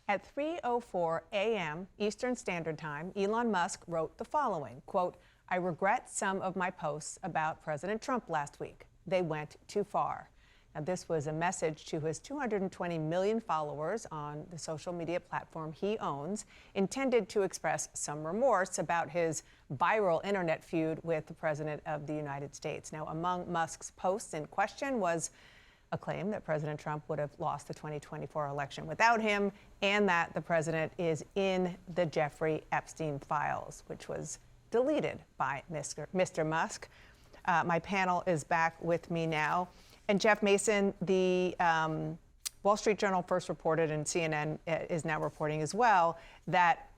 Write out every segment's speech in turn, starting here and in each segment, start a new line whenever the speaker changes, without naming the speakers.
At 3:04 a.m. Eastern Standard Time, Elon Musk wrote the following, quote, "I regret some of my posts about President Trump last week. They went too far." Now, this was a message to his 220 million followers on the social media platform he owns, intended to express some remorse about his viral internet feud with the President of the United States. Now, among Musk's posts in question was a claim that President Trump would have lost the 2024 election without him, and that the president is in the Jeffrey Epstein files, which was deleted by Mr. Musk. My panel is back with me now. And Jeff Mason, the Wall Street Journal first reported, and CNN is now reporting as well, that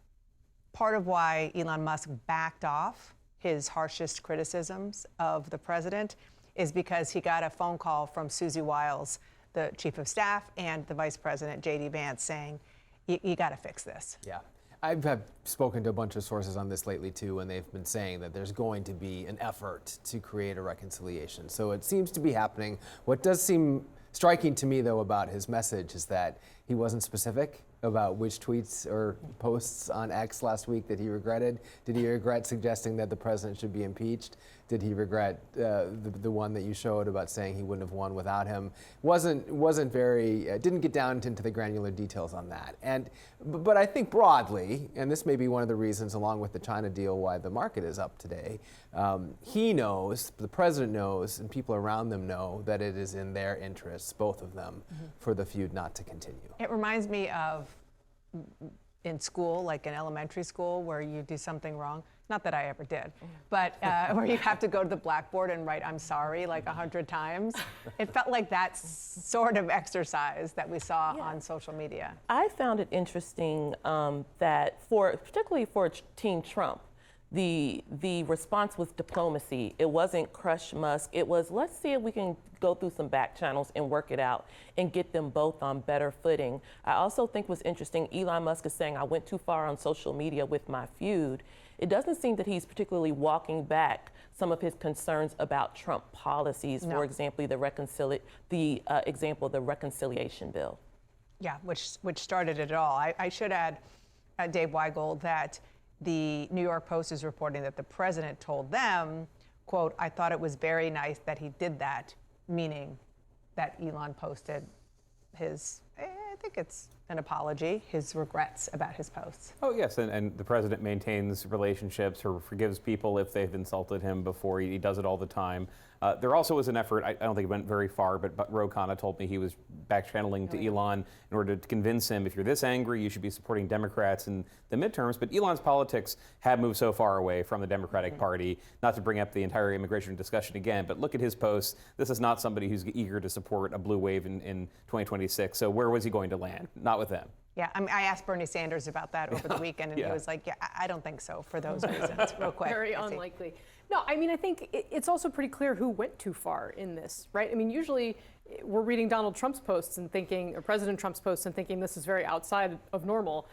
part of why Elon Musk backed off his harshest criticisms of the president is because he got a phone call from Susie Wiles, the chief of staff, and the vice president, J.D. Vance, saying, you got to fix this.
Yeah. I've spoken to a bunch of sources on this lately, too, and they've been saying that there's going to be an effort to create a reconciliation. So it seems to be happening. What does seem striking to me, though, about his message is that he wasn't specific about which tweets or posts on X last week that he regretted. Did he regret suggesting that the president should be impeached? Did he regret the one that you showed about saying he wouldn't have won without him? Wasn't very, didn't get down into the granular details on that. But I think broadly, and this may be one of the reasons, along with the China deal, why the market is up today. He knows, the president knows, and people around them know that it is in their interests, both of them, for the feud not to continue.
It reminds me of in school, like in elementary school, where you do something wrong. Not that I ever did, but where you have to go to the blackboard and write "I'm sorry" like 100 times. It felt like that sort of exercise that we saw on social media.
I found it interesting that particularly for Team Trump, the response was diplomacy. It wasn't crush Musk. It was, let's see if we can go through some back channels and work it out and get them both on better footing. I also think what's interesting, Elon Musk is saying, I went too far on social media with my feud. It doesn't seem that he's particularly walking back some of his concerns about Trump policies, for example, the example of the reconciliation bill.
Yeah, which started it all. I should add, Dave Weigel, that the New York Post is reporting that the president told them, quote, "I thought it was very nice that he did that," meaning that Elon posted his, I think it's an apology, his regrets about his posts.
Oh, yes, and the president maintains relationships or forgives people if they've insulted him before. He does it all the time. There also was an effort, I don't think it went very far, but Ro Khanna told me he was back-channeling to Elon in order to convince him, if you're this angry, you should be supporting Democrats in the midterms. But Elon's politics have moved so far away from the Democratic Party, not to bring up the entire immigration discussion again, but look at his posts. This is not somebody who's eager to support a blue wave in 2026. So where was he going to land? Not with them.
Yeah, I mean, I asked Bernie Sanders about that over the weekend, and he was like, yeah, I don't think so for those reasons. Real quick.
Very unlikely. No, I mean, I think it's also pretty clear who went too far in this, right? I mean, usually we're reading Donald Trump's posts and thinking, or President Trump's posts and thinking this is very outside of normal,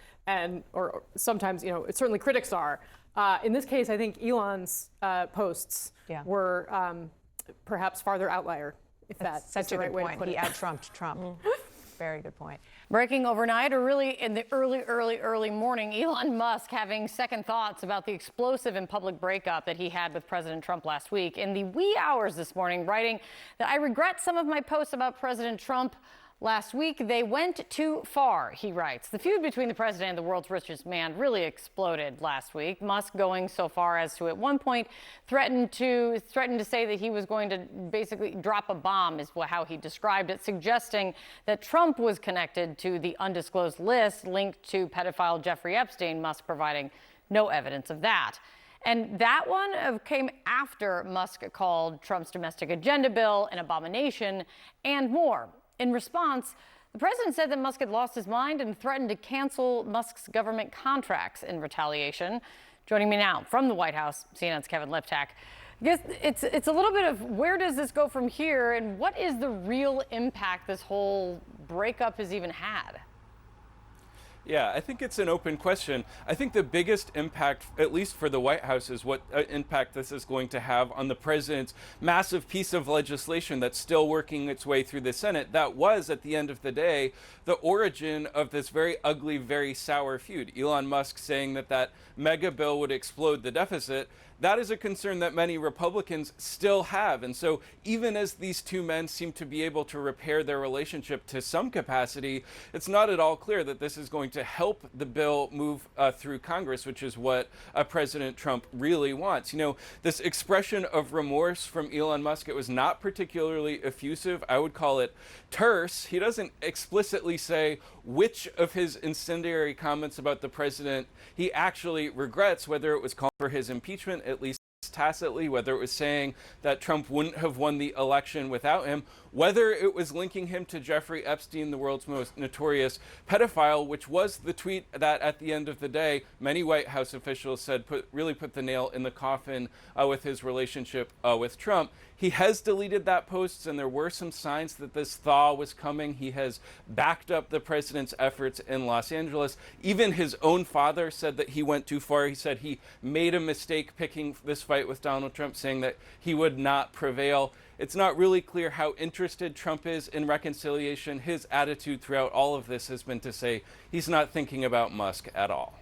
or sometimes, certainly critics are. In this case, I think Elon's posts were perhaps farther outlier, if that's
such
the right
a good
way
point.
to put it.
He out-Trumped Trump. Very good point.
Breaking overnight, or really in the early morning, Elon Musk having second thoughts about the explosive and public breakup that he had with President Trump last week. In the wee hours this morning, writing that I regret some of my posts about President Trump last week. They went too far, he writes. The feud between the president and the world's richest man really exploded last week. Musk going so far as to, at one point, threatened to say that he was going to basically drop a bomb, is how he described it, suggesting that Trump was connected to the undisclosed list linked to pedophile Jeffrey Epstein, Musk providing no evidence of that. And that one came after Musk called Trump's domestic agenda bill an abomination and more. In response, the president said that Musk had lost his mind and threatened to cancel Musk's government contracts in retaliation. Joining me now from the White House, CNN's Kevin Liptak. I guess it's a little bit of where does this go from here, and what is the real impact this whole breakup has even had?
Yeah, I think it's an open question. I think the biggest impact, at least for the White House, is what impact this is going to have on the president's massive piece of legislation that's still working its way through the Senate. That was, at the end of the day, the origin of this very ugly, very sour feud. Elon Musk saying that that mega bill would explode the deficit. That is a concern that many Republicans still have. And so even as these two men seem to be able to repair their relationship to some capacity, it's not at all clear that this is going to help the bill move through Congress, which is what President Trump really wants. You know, this expression of remorse from Elon Musk, it was not particularly effusive. I would call it terse. He doesn't explicitly say which of his incendiary comments about the president he actually regrets, whether it was calling for his impeachment, at least tacitly, whether it was saying that Trump wouldn't have won the election without him, whether it was linking him to Jeffrey Epstein, the world's most notorious pedophile, which was the tweet that at the end of the day, many White House officials said really put the nail in the coffin with his relationship with Trump. He has deleted that post, and there were some signs that this thaw was coming. He has backed up the president's efforts in Los Angeles. Even his own father said that he went too far. He said he made a mistake picking this fight with Donald Trump, saying that he would not prevail. It's not really clear how interested Trump is in reconciliation. His attitude throughout all of this has been to say he's not thinking about Musk at all.